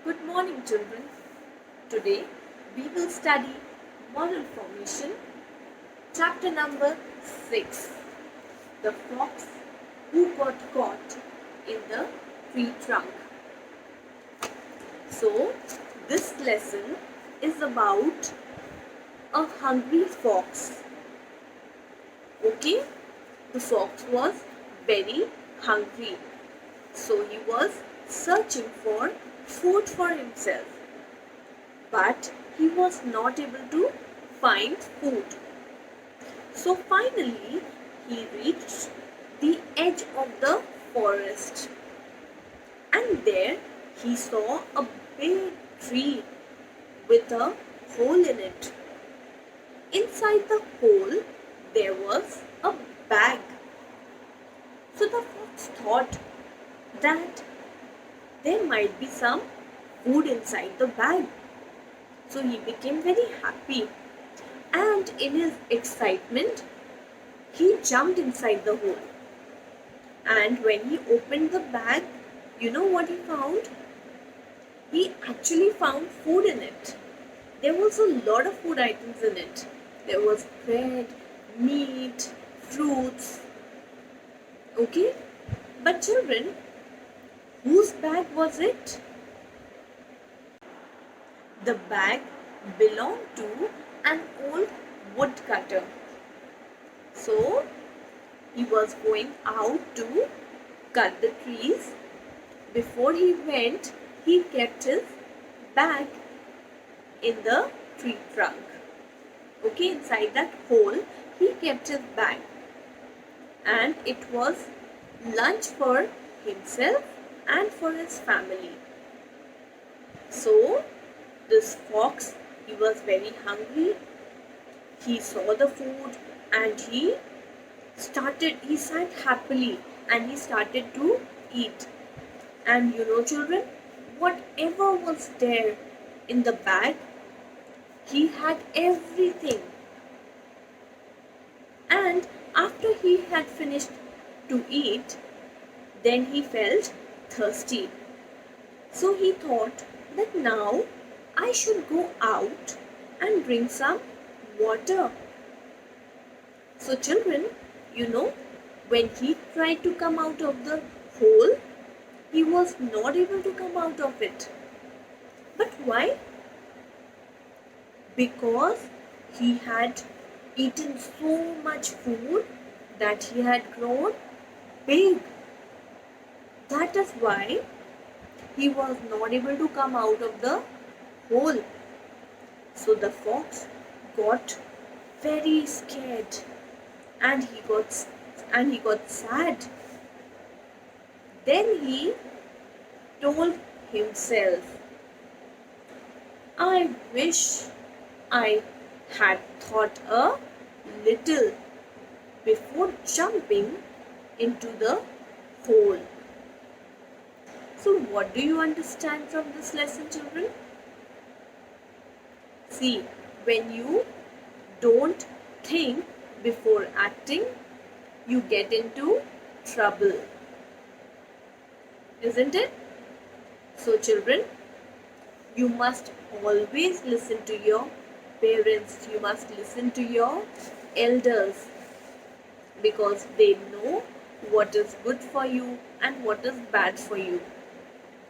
Good morning, children. Today we will study moral formation, chapter number 6, The Fox Who Got Caught in the Tree Trunk. So, this lesson is about a hungry fox. Okay, the fox was very hungry, so he was searching for food for himself, but he was not able to find food. So finally, he reached the edge of the forest, and there he saw a big tree with a hole in it. Inside the hole, there was a bag. So the fox thought that there might be some food inside the bag. So he became very happy, and in his excitement, he jumped inside the hole. And when he opened the bag, you know what he found? He actually found food in it. There was a lot of food items in it. There was bread, meat, fruits. Okay? But children, whose bag was it? The bag belonged to an old woodcutter. So, he was going out to cut the trees. Before he went, he kept his bag in the tree trunk. Okay, inside that hole, he kept his bag. And it was lunch for himself and for his family. So, this fox, he was very hungry. He saw the food and he sat happily and he started to eat. And you know, children, whatever was there in the bag, he had everything. And after he had finished to eat, then he felt thirsty. So he thought that now I should go out and drink some water. So children, you know, when he tried to come out of the hole, he was not able to come out of it. But why? Because he had eaten so much food that he had grown big. That is why he was not able to come out of the hole. So the fox got very scared and he got sad. Then he told himself, I wish I had thought a little before jumping into the hole. So what do you understand from this lesson, children? See, when you don't think before acting, you get into trouble. Isn't it? So children, you must always listen to your parents. You must listen to your elders because they know what is good for you and what is bad for you.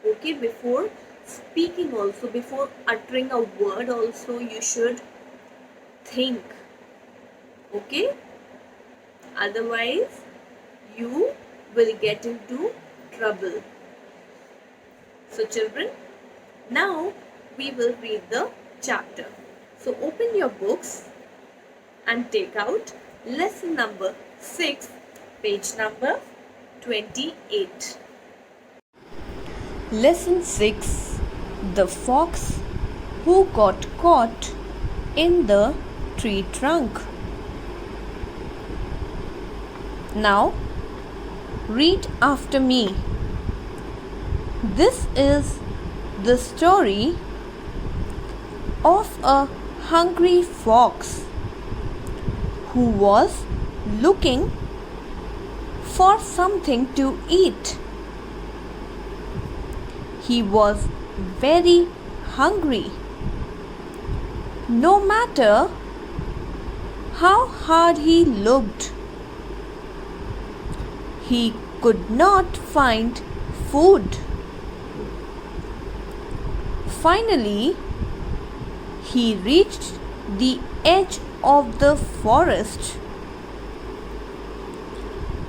Okay, before speaking also, before uttering a word also, you should think. Okay? Otherwise, you will get into trouble. So children, now we will read the chapter. So open your books and take out lesson number 6, page number 28. Lesson 6, The Fox Who Got Caught in the Tree Trunk. Now, read after me. This is the story of a hungry fox who was looking for something to eat. He was very hungry. No matter how hard he looked, he could not find food. Finally, he reached the edge of the forest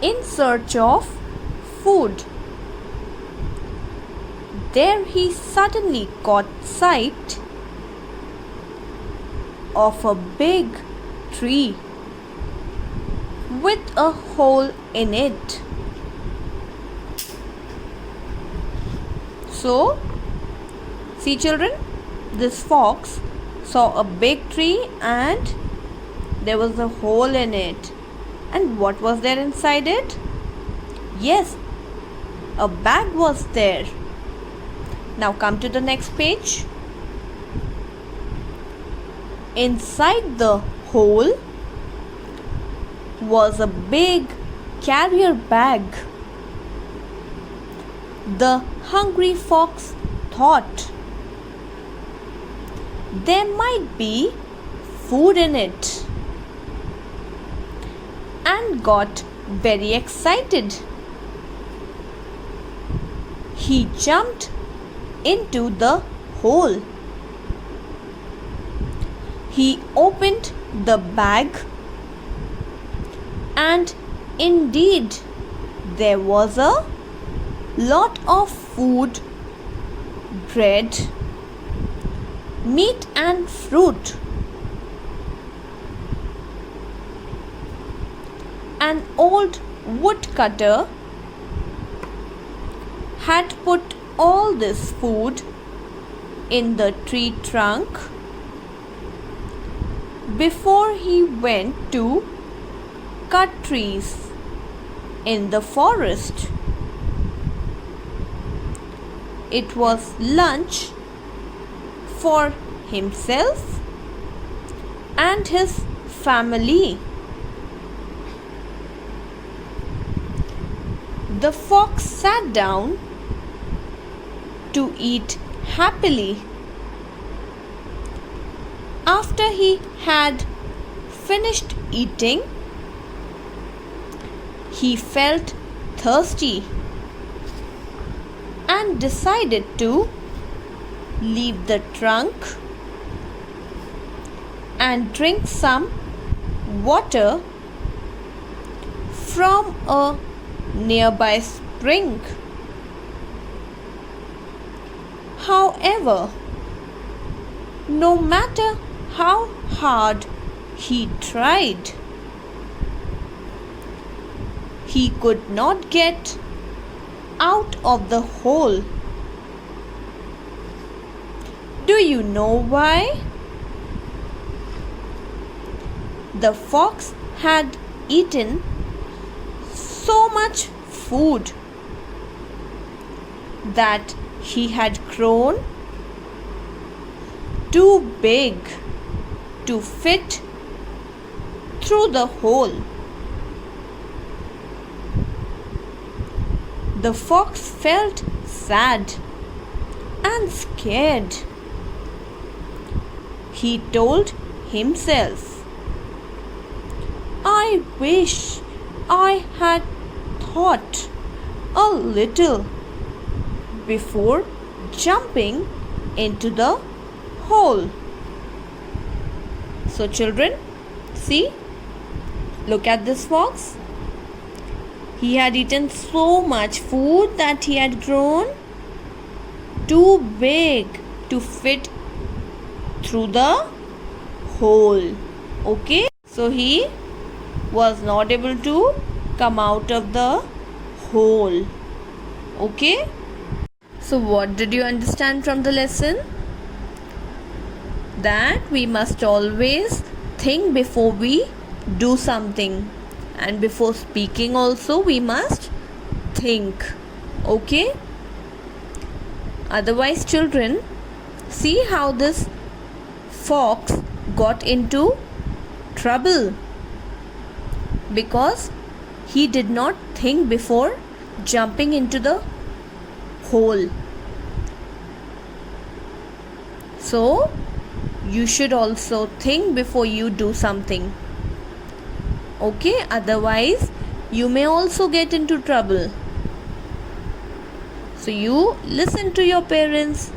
in search of food. There he suddenly caught sight of a big tree with a hole in it. So, see children, this fox saw a big tree and there was a hole in it. And what was there inside it? Yes, a bag was there. Now come to the next page. Inside the hole was a big carrier bag. The hungry fox thought there might be food in it and got very excited. He jumped into the hole. He opened the bag and indeed there was a lot of food, bread, meat and fruit. An old woodcutter had put all this food in the tree trunk before he went to cut trees in the forest. It was lunch for himself and his family. The fox sat down to eat happily. After he had finished eating, he felt thirsty and decided to leave the trunk and drink some water from a nearby spring. However, no matter how hard he tried, he could not get out of the hole. Do you know why? The fox had eaten so much food that he had grown too big to fit through the hole. The fox felt sad and scared. He told himself, I wish I had thought a little before jumping into the hole. So children, see, look at this fox. He had eaten so much food that he had grown too big to fit through the hole. Okay, so he was not able to come out of the hole. Okay, so what did you understand from the lesson? That we must always think before we do something, and before speaking also we must think. Okay, otherwise children, see how this fox got into trouble because he did not think before jumping into the hole. So you should also think before you do something. Okay, otherwise you may also get into trouble. So you listen to your parents.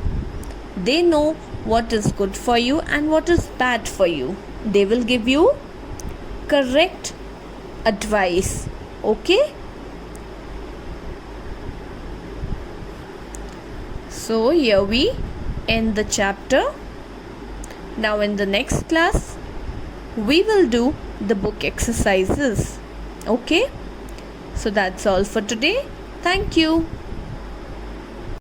They know what is good for you and what is bad for you. They will give you correct advice. Okay? So here we end the chapter. Now in the next class we will do the book exercises. Okay? So that's all for today. Thank you.